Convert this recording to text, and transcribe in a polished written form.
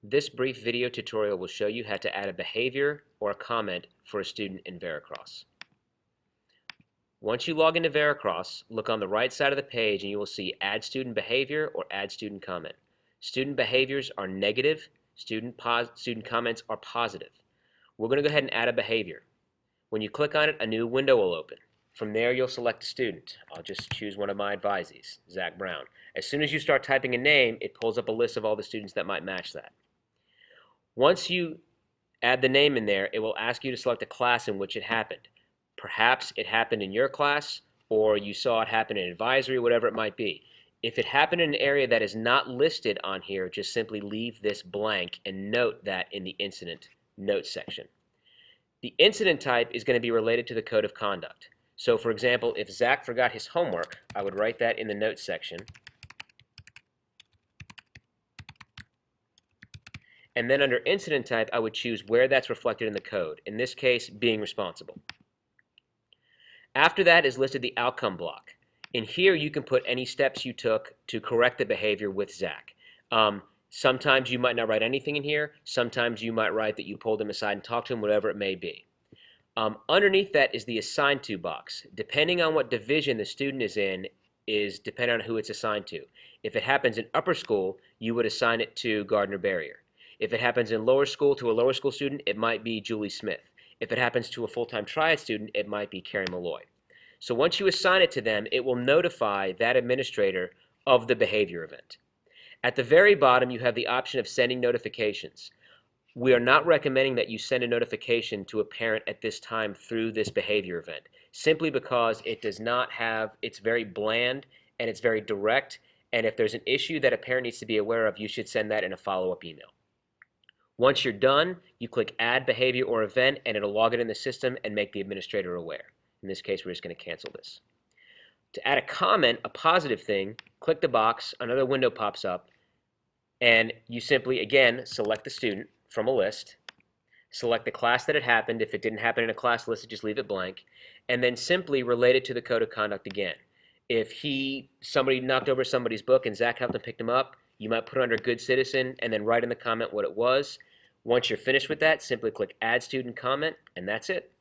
This brief video tutorial will show you how to add a behavior or a comment for a student in Veracross. Once you log into Veracross, look on the right side of the page and you will see Add Student Behavior or Add Student Comment. Student behaviors are negative, student comments are positive. We're going to go ahead and add a behavior. When you click on it, a new window will open. From there, you'll select a student. I'll just choose one of my advisees, Zach Brown. As soon as you start typing a name, it pulls up a list of all the students that might match that. Once you add the name in there, it will ask you to select a class in which it happened. Perhaps it happened in your class, or you saw it happen in advisory, whatever it might be. If it happened in an area that is not listed on here, just simply leave this blank and note that in the incident notes section. The incident type is going to be related to the code of conduct. So for example, if Zach forgot his homework, I would write that in the notes section. And then under incident type, I would choose where that's reflected in the code. In this case, being responsible. After that is listed the outcome block. In here, you can put any steps you took to correct the behavior with Zach. Sometimes you might not write anything in here. Sometimes you might write that you pulled him aside and talked to him, whatever it may be. Underneath that is the assigned to box. Depending on what division the student is in, is dependent on who it's assigned to. If it happens in upper school, you would assign it to Gardner Barrier. If it happens in lower school to a lower school student, it might be Julie Smith. If it happens to a full-time triad student, it might be Carrie Malloy. So once you assign it to them, it will notify that administrator of the behavior event. At the very bottom, you have the option of sending notifications. We are not recommending that you send a notification to a parent at this time through this behavior event, simply because it does not have, it's very bland and it's very direct, and if there's an issue that a parent needs to be aware of, you should send that in a follow-up email. Once you're done, you click Add Behavior or Event, and it'll log it in the system and make the administrator aware. In this case, we're just going to cancel this. To add a comment, a positive thing, click the box, another window pops up, and you simply, again, select the student from a list, select the class that it happened. If it didn't happen in a class list, just leave it blank, and then simply relate it to the code of conduct again. If somebody knocked over somebody's book and Zach helped them pick them up, you might put it under good citizen and then write in the comment what it was. Once you're finished with that, simply click Add Student Comment, and that's it.